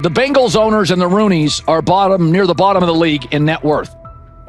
The Bengals owners and the Rooneys are near the bottom of the league in net worth.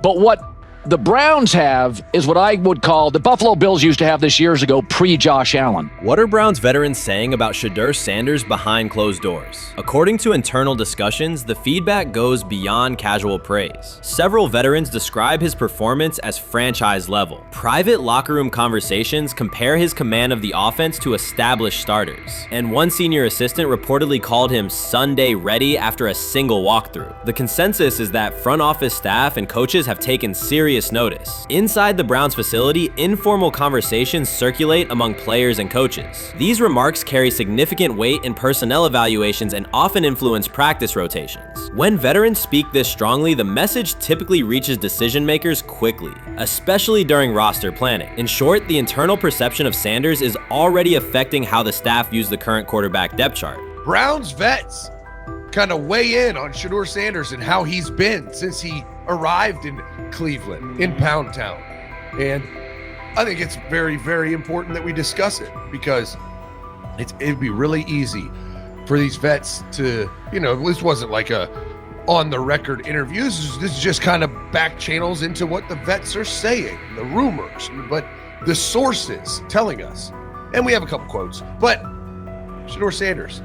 But what the Browns have is what I would call the Buffalo Bills used to have this years ago, pre-Josh Allen. What are Browns veterans saying about Shedeur Sanders behind closed doors? According to internal discussions, the feedback goes beyond casual praise. Several veterans describe his performance as franchise level. Private locker room conversations compare his command of the offense to established starters. And one senior assistant reportedly called him Sunday ready after a single walkthrough. The consensus is that front office staff and coaches have taken serious notice. Inside the Browns facility, informal conversations circulate among players and coaches. These remarks carry significant weight in personnel evaluations and often influence practice rotations. When veterans speak this strongly, the message typically reaches decision makers quickly, especially during roster planning. In short, the internal perception of Sanders is already affecting how the staff views the current quarterback depth chart. Browns vets kind of weigh in on Shedeur Sanders and how he's been since he arrived in Cleveland, in Pound Town. And I think it's very, very important that we discuss it, because it'd be really easy for these vets to, this wasn't like a on the record interviews. This is just kind of back channels into what the vets are saying, the rumors, but the sources telling us. And we have a couple quotes, but Shedeur Sanders,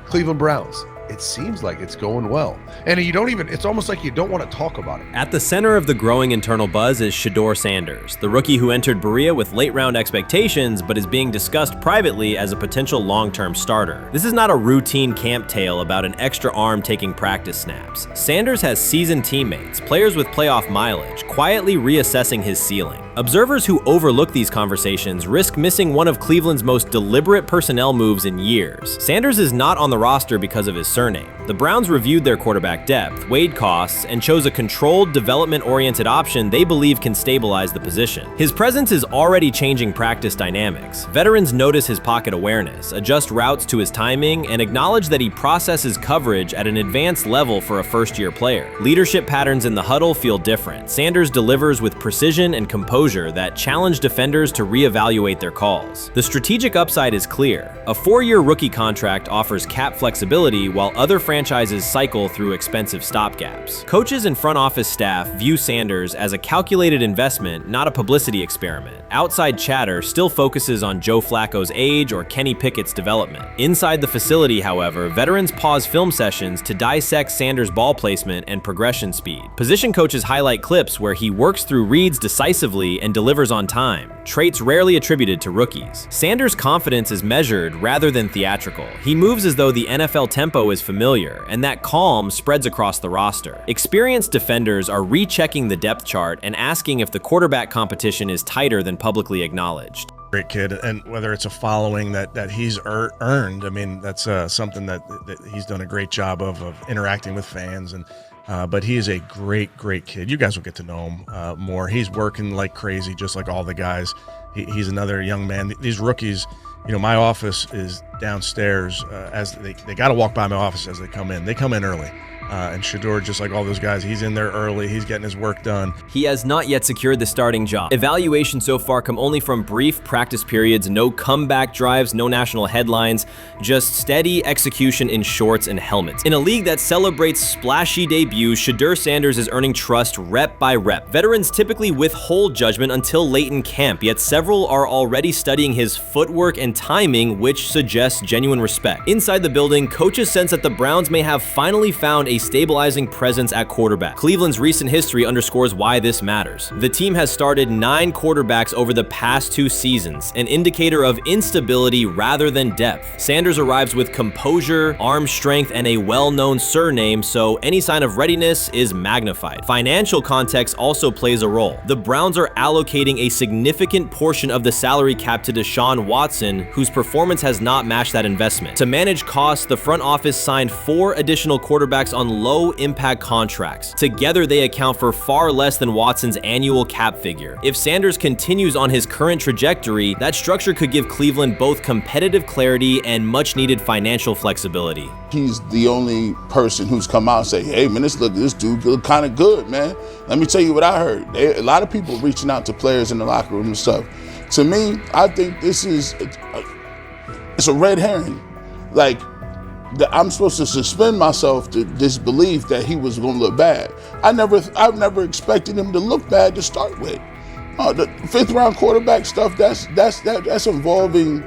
Cleveland Browns, it seems like it's going well. And it's almost like you don't want to talk about it. At the center of the growing internal buzz is Shedeur Sanders, the rookie who entered Berea with late-round expectations but is being discussed privately as a potential long-term starter. This is not a routine camp tale about an extra arm taking practice snaps. Sanders has seasoned teammates, players with playoff mileage, quietly reassessing his ceiling. Observers who overlook these conversations risk missing one of Cleveland's most deliberate personnel moves in years. Sanders is not on the roster because of his surname. The Browns reviewed their quarterback depth, weighed costs, and chose a controlled, development-oriented option they believe can stabilize the position. His presence is already changing practice dynamics. Veterans notice his pocket awareness, adjust routes to his timing, and acknowledge that he processes coverage at an advanced level for a first-year player. Leadership patterns in the huddle feel different. Sanders delivers with precision and composure that challenge defenders to reevaluate their calls. The strategic upside is clear. A 4-year rookie contract offers cap flexibility while other franchises cycle through expensive stopgaps. Coaches and front office staff view Sanders as a calculated investment, not a publicity experiment. Outside chatter still focuses on Joe Flacco's age or Kenny Pickett's development. Inside the facility, however, veterans pause film sessions to dissect Sanders' ball placement and progression speed. Position coaches highlight clips where he works through reads decisively and delivers on time, traits rarely attributed to rookies. Sanders' confidence is measured rather than theatrical. He moves as though the NFL tempo is familiar, and that calm spreads across the roster. Experienced defenders are rechecking the depth chart and asking if the quarterback competition is tighter than publicly acknowledged. Great kid, and whether it's a following that he's earned, I mean, that's something that he's done a great job of interacting with fans, and but he is a great kid. You guys will get to know him more. He's working like crazy, just like all the guys. He's another young man. These rookies, my office is downstairs. As they got to walk by my office as they come in. They come in early. And Shedeur, just like all those guys, he's in there early. He's getting his work done. He has not yet secured the starting job. Evaluations so far come only from brief practice periods, no comeback drives, no national headlines, just steady execution in shorts and helmets. In a league that celebrates splashy debuts, Shedeur Sanders is earning trust rep by rep. Veterans typically withhold judgment until late in camp, yet several are already studying his footwork and timing, which suggests genuine respect. Inside the building, coaches sense that the Browns may have finally found a stabilizing presence at quarterback. Cleveland's recent history underscores why this matters. The team has started 9 quarterbacks over the past 2 seasons, an indicator of instability rather than depth. Sanders arrives with composure, arm strength, and a well-known surname, so any sign of readiness is magnified. Financial context also plays a role. The Browns are allocating a significant portion of the salary cap to Deshaun Watson, whose performance has not matched that investment. To manage costs, the front office signed 4 additional quarterbacks on low-impact contracts. Together, they account for far less than Watson's annual cap figure. If Sanders continues on his current trajectory, that structure could give Cleveland both competitive clarity and much-needed financial flexibility. He's the only person who's come out and say, hey, man, this dude look kind of good, man. Let me tell you what I heard. A lot of people reaching out to players in the locker room and stuff. To me, I think this is it's a red herring. Like, that I'm supposed to suspend myself to disbelief that he was going to look bad. I've never expected him to look bad to start with. The 5th round quarterback stuff, that's involving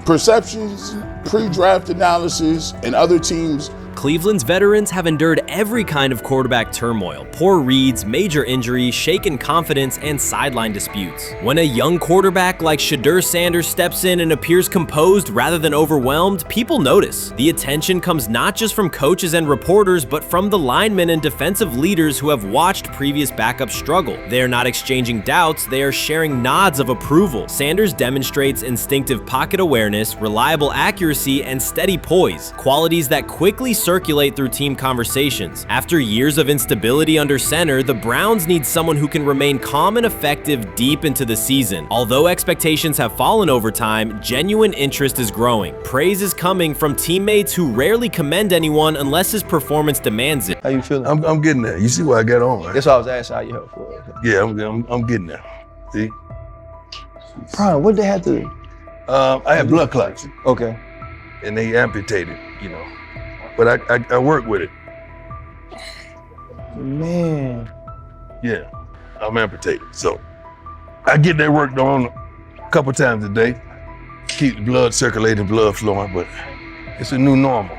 perceptions, pre-draft analysis, and other teams. Cleveland's veterans have endured every kind of quarterback turmoil, poor reads, major injuries, shaken confidence, and sideline disputes. When a young quarterback like Shedeur Sanders steps in and appears composed rather than overwhelmed, people notice. The attention comes not just from coaches and reporters, but from the linemen and defensive leaders who have watched previous backups struggle. They are not exchanging doubts, they are sharing nods of approval. Sanders demonstrates instinctive pocket awareness, reliable accuracy, and steady poise, qualities that quickly circulate through team conversations. After years of instability under center, the Browns need someone who can remain calm and effective deep into the season. Although expectations have fallen over time, genuine interest is growing. Praise is coming from teammates who rarely commend anyone unless his performance demands it. How you feeling? I'm getting there. You see what I got on, right? That's why I was asking how you help for it. Yeah, I'm getting there. See? Brian, what they had to do? I had blood clots, Okay. and they amputated, you know. But I work with it. Man. Yeah, I'm amputated. So I get that worked on a couple times a day. Keep the blood circulating, blood flowing, but it's a new normal.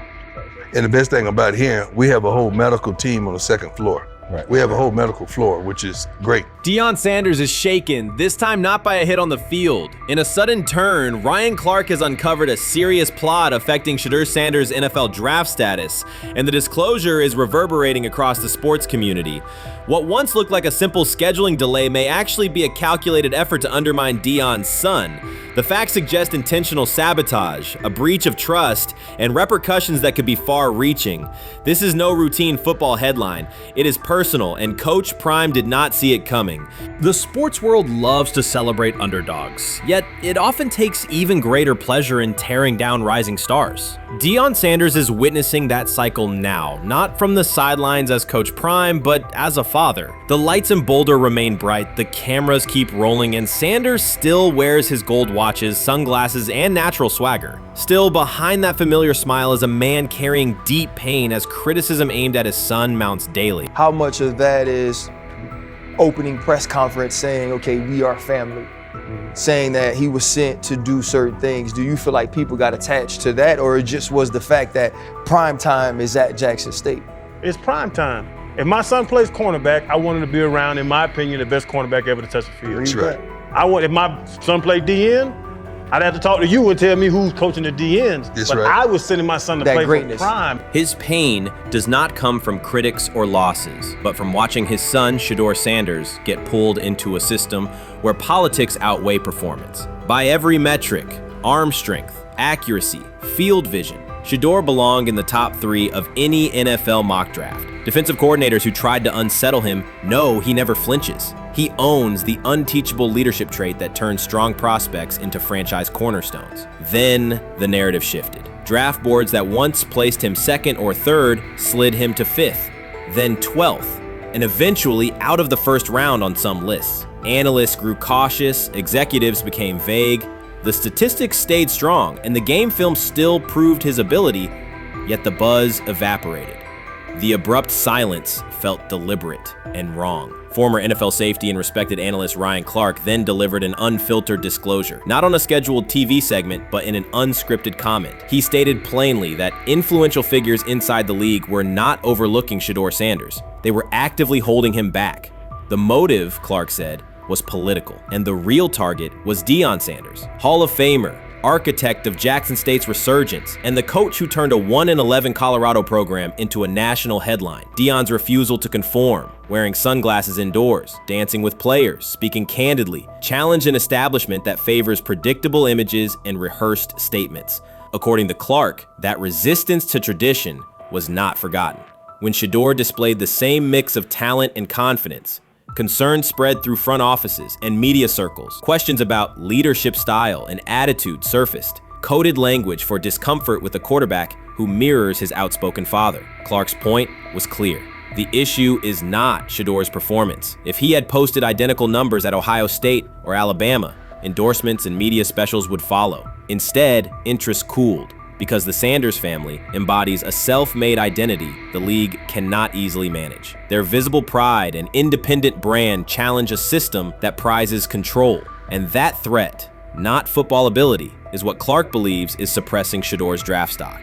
And the best thing about here, we have a whole medical team on the 2nd floor. Right. We have a whole medical floor, which is great. Deion Sanders is shaken, this time not by a hit on the field. In a sudden turn, Ryan Clark has uncovered a serious plot affecting Shedeur Sanders' NFL draft status, and the disclosure is reverberating across the sports community. What once looked like a simple scheduling delay may actually be a calculated effort to undermine Deion's son. The facts suggest intentional sabotage, a breach of trust, and repercussions that could be far-reaching. This is no routine football headline. It is personal, and Coach Prime did not see it coming. The sports world loves to celebrate underdogs, yet it often takes even greater pleasure in tearing down rising stars. Deion Sanders is witnessing that cycle now, not from the sidelines as Coach Prime, but as a father. The lights in Boulder remain bright, the cameras keep rolling, and Sanders still wears his gold watches, sunglasses, and natural swagger. Still, behind that familiar smile is a man carrying deep pain as criticism aimed at his son mounts daily. How much of that is opening press conference saying, okay, we are family, saying that he was sent to do certain things? Do you feel like people got attached to that, or it just was the fact that prime time is at Jackson State? It's prime time. If my son plays cornerback, I want him to be around, in my opinion, the best cornerback ever to touch the field. That's right. If my son played DN, I'd have to talk to you and tell me who's coaching the DNs. That's but right. I was sending my son to That play greatness. for prime. His pain does not come from critics or losses, but from watching his son, Shedeur Sanders, get pulled into a system where politics outweigh performance. By every metric, arm strength, accuracy, field vision, Shedeur belonged in the top 3 of any NFL mock draft. Defensive coordinators who tried to unsettle him know he never flinches. He owns the unteachable leadership trait that turns strong prospects into franchise cornerstones. Then the narrative shifted. Draft boards that once placed him 2nd or 3rd slid him to 5th, then 12th, and eventually out of the 1st round on some lists. Analysts grew cautious, executives became vague. The statistics stayed strong, and the game film still proved his ability, yet the buzz evaporated. The abrupt silence felt deliberate and wrong. Former NFL safety and respected analyst Ryan Clark then delivered an unfiltered disclosure, not on a scheduled TV segment, but in an unscripted comment. He stated plainly that influential figures inside the league were not overlooking Shedeur Sanders. They were actively holding him back. The motive, Clark said, was political, and the real target was Deion Sanders, Hall of Famer, architect of Jackson State's resurgence, and the coach who turned a 1-11 Colorado program into a national headline. Deion's refusal to conform, wearing sunglasses indoors, dancing with players, speaking candidly, challenged an establishment that favors predictable images and rehearsed statements. According to Clark, that resistance to tradition was not forgotten. When Shedeur displayed the same mix of talent and confidence, concern spread through front offices and media circles. Questions about leadership style and attitude surfaced. Coded language for discomfort with a quarterback who mirrors his outspoken father. Clark's point was clear. The issue is not Shedeur's performance. If he had posted identical numbers at Ohio State or Alabama, endorsements and media specials would follow. Instead, interest cooled because the Sanders family embodies a self-made identity the league cannot easily manage. Their visible pride and independent brand challenge a system that prizes control. And that threat, not football ability, is what Clark believes is suppressing Shedeur's draft stock.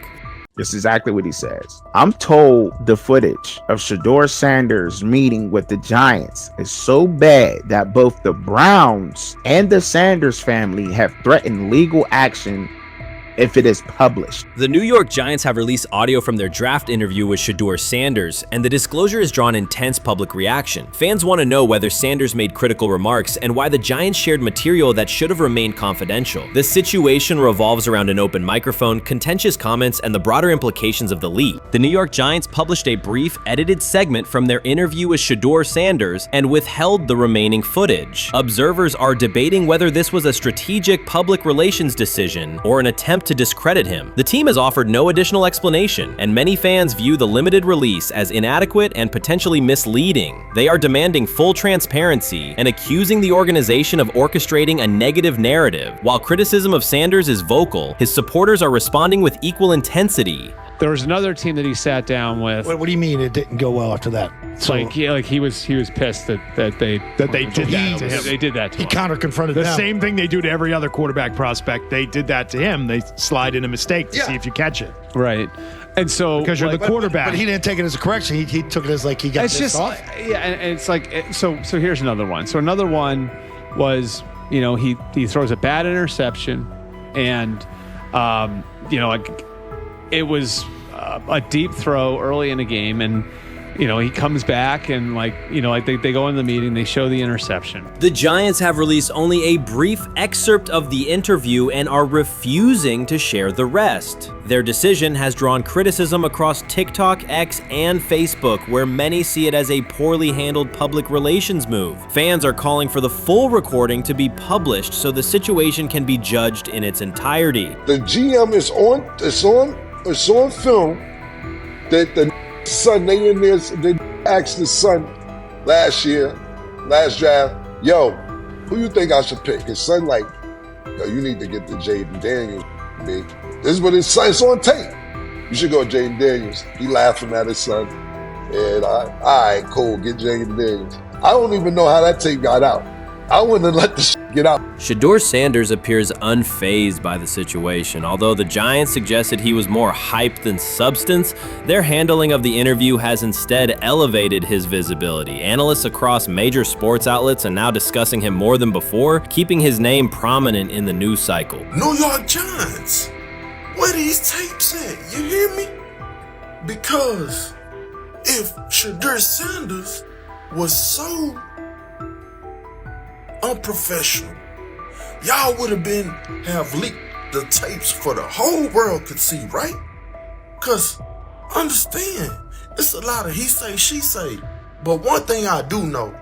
This is exactly what he says. I'm told the footage of Shedeur Sanders meeting with the Giants is so bad that both the Browns and the Sanders family have threatened legal action if it is published. The New York Giants have released audio from their draft interview with Shedeur Sanders, and the disclosure has drawn intense public reaction. Fans want to know whether Sanders made critical remarks and why the Giants shared material that should have remained confidential. The situation revolves around an open microphone, contentious comments, and the broader implications of the league. The New York Giants published a brief, edited segment from their interview with Shedeur Sanders and withheld the remaining footage. Observers are debating whether this was a strategic public relations decision or an attempt to discredit him. The team has offered no additional explanation, and many fans view the limited release as inadequate and potentially misleading. They are demanding full transparency and accusing the organization of orchestrating a negative narrative. While criticism of Sanders is vocal, his supporters are responding with equal intensity. There was another team that he sat down with. What do you mean it didn't go well after that? So, he was pissed that they did that to him. They did that to him. He counter confronted the them. same thing they do to every other quarterback prospect. They did that to him. They slide in a mistake to see if you catch it. Right. And so because you're the quarterback. But he didn't take it as a correction. He took it as like he got pissed off. Yeah, and it's like so here's another one. So another one was, he throws a bad interception, and it was a deep throw early in the game, and he comes back and they go in the meeting, they show the interception. The Giants have released only a brief excerpt of the interview and are refusing to share the rest. Their decision has drawn criticism across TikTok, X, and Facebook, where many see it as a poorly handled public relations move. Fans are calling for the full recording to be published so the situation can be judged in its entirety. The GM is on film that the son, they asked the son last draft, yo, who you think I should pick? His son yo, you need to get the Jaden Daniels, B. This is what his son, it's on tape. You should go Jaden Daniels. He laughing at his son. And all right, cool, get Jaden Daniels. I don't even know how that tape got out. I wouldn't have let the get out. Shedeur Sanders appears unfazed by the situation. Although the Giants suggested he was more hype than substance, their handling of the interview has instead elevated his visibility. Analysts across major sports outlets are now discussing him more than before, keeping his name prominent in the news cycle. New York Giants, where these tapes at? You hear me? Because if Shedeur Sanders was so unprofessional, y'all would have leaked the tapes for the whole world could see, right? Cause understand, it's a lot of he say, she say. But one thing I do know,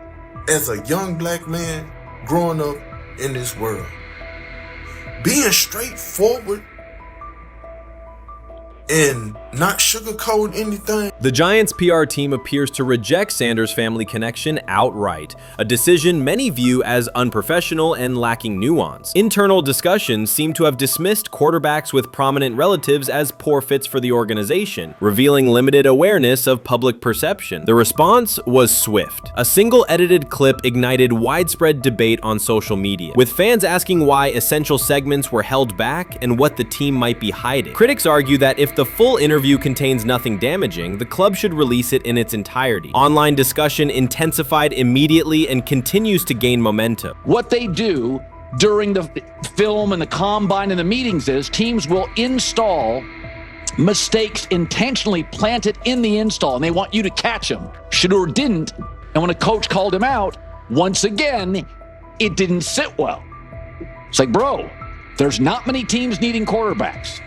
as a young black man growing up in this world, being straightforward and not sugarcoat anything. The Giants' PR team appears to reject Sanders' family connection outright, a decision many view as unprofessional and lacking nuance. Internal discussions seem to have dismissed quarterbacks with prominent relatives as poor fits for the organization, revealing limited awareness of public perception. The response was swift. A single edited clip ignited widespread debate on social media, with fans asking why essential segments were held back and what the team might be hiding. Critics argue that if the full interview contains nothing damaging, the club should release it in its entirety. Online discussion intensified immediately and continues to gain momentum. What they do during the film and the combine and the meetings is teams will install mistakes intentionally planted in the install, and they want you to catch them. Shedeur didn't, and when a coach called him out, once again, it didn't sit well. It's like, bro, there's not many teams needing quarterbacks,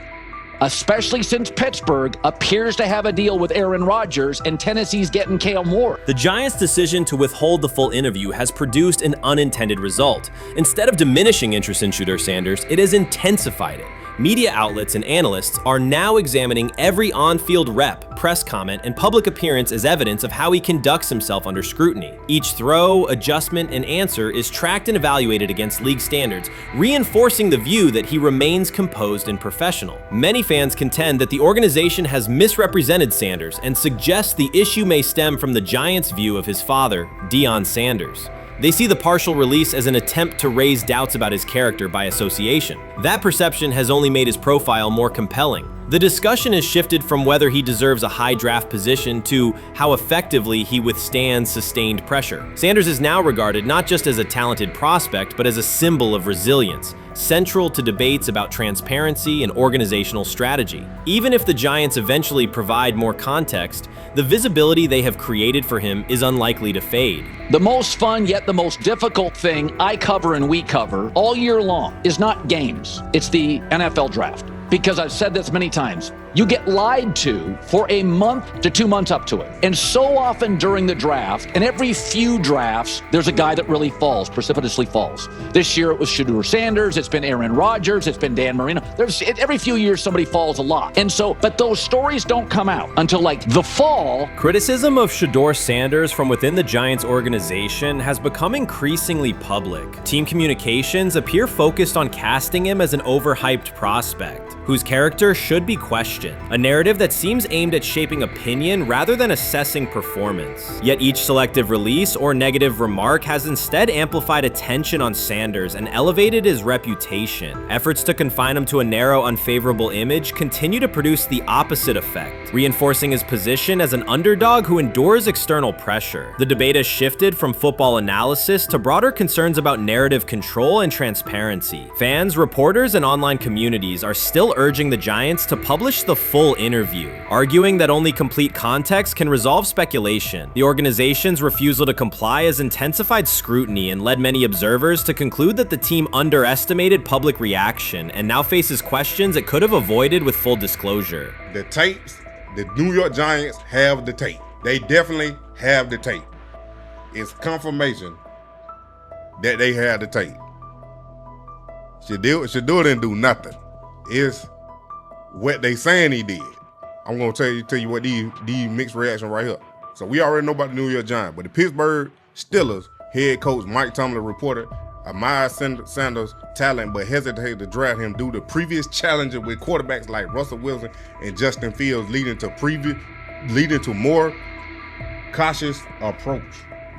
especially since Pittsburgh appears to have a deal with Aaron Rodgers and Tennessee's getting Kale Moore. The Giants' decision to withhold the full interview has produced an unintended result. Instead of diminishing interest in Shedeur Sanders, it has intensified it. media outlets and analysts are now examining every on-field rep, press comment, and public appearance as evidence of how he conducts himself under scrutiny. Each throw, adjustment, and answer is tracked and evaluated against league standards, reinforcing the view that he remains composed and professional. Many fans contend that the organization has misrepresented Sanders and suggest the issue may stem from the Giants' view of his father, Deion Sanders. They see the partial release as an attempt to raise doubts about his character by association. That perception has only made his profile more compelling. The discussion has shifted from whether he deserves a high draft position to how effectively he withstands sustained pressure. Sanders is now regarded not just as a talented prospect, but as a symbol of resilience, central to debates about transparency and organizational strategy. Even if the Giants eventually provide more context, the visibility they have created for him is unlikely to fade. The most fun yet the most difficult thing I cover and we cover all year long is not games. It's the NFL draft. Because I've said this many times, you get lied to for a month to 2 months up to it. And so often during the draft, and every few drafts, there's a guy that really falls, precipitously falls. This year it was Shedeur Sanders, it's been Aaron Rodgers, it's been Dan Marino. Every few years somebody falls a lot. And so, but those stories don't come out until like the fall. Criticism of Shedeur Sanders from within the Giants organization has become increasingly public. Team communications appear focused on casting him as an overhyped prospect, whose character should be questioned. A narrative that seems aimed at shaping opinion rather than assessing performance. Yet each selective release or negative remark has instead amplified attention on Sanders and elevated his reputation. Efforts to confine him to a narrow, unfavorable image continue to produce the opposite effect, reinforcing his position as an underdog who endures external pressure. The debate has shifted from football analysis to broader concerns about narrative control and transparency. Fans, reporters, and online communities are still urging the Giants to publish the full interview, arguing that only complete context can resolve speculation. The organization's refusal to comply has intensified scrutiny and led many observers to conclude that the team underestimated public reaction and now faces questions it could have avoided with full disclosure. The tapes, the New York Giants have the tape. They definitely have the tape. It's confirmation that they had the tape. Shedeur didn't do nothing. It's what they saying he did. I'm gonna tell you what these mixed reaction right here. So we already know about the New York Giants, but the Pittsburgh Steelers head coach Mike Tomlin reported Miles Sanders' talent, but hesitated to draft him due to previous challenges with quarterbacks like Russell Wilson and Justin Fields, leading to more cautious approach.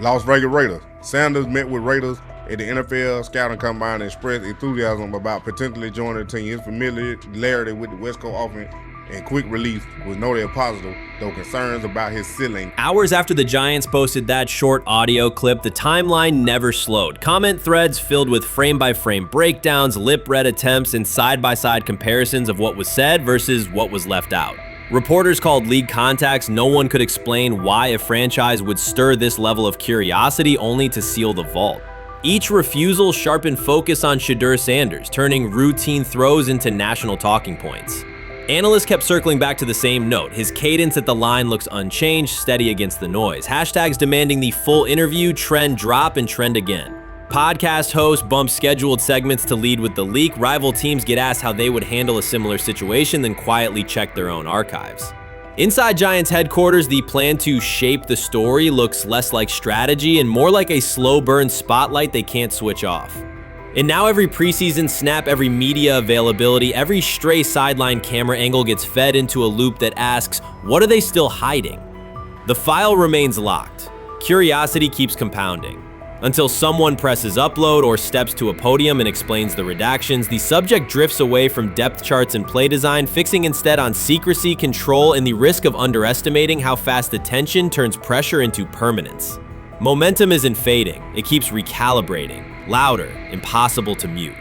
Las Vegas Raiders. Sanders met with Raiders at the NFL scouting combine and expressed enthusiasm about potentially joining the team. His familiarity with the West Coast offense and quick release was noted positive, though concerns about his ceiling. Hours after the Giants posted that short audio clip, the timeline never slowed. Comment threads filled with frame-by-frame breakdowns, lip-read attempts, and side-by-side comparisons of what was said versus what was left out. Reporters called league contacts. No one could explain why a franchise would stir this level of curiosity only to seal the vault. Each refusal sharpened focus on Shedeur Sanders, turning routine throws into national talking points. Analysts kept circling back to the same note. His cadence at the line looks unchanged, steady against the noise. Hashtags demanding the full interview, trend drop, and trend again. Podcast hosts bump scheduled segments to lead with the leak. Rival teams get asked how they would handle a similar situation, then quietly check their own archives. Inside Giants headquarters, the plan to shape the story looks less like strategy and more like a slow burn spotlight they can't switch off. And now every preseason snap, every media availability, every stray sideline camera angle gets fed into a loop that asks, what are they still hiding? The file remains locked. Curiosity keeps compounding. Until someone presses upload or steps to a podium and explains the redactions, the subject drifts away from depth charts and play design, fixing instead on secrecy, control, and the risk of underestimating how fast attention turns pressure into permanence. Momentum isn't fading, it keeps recalibrating, louder, impossible to mute.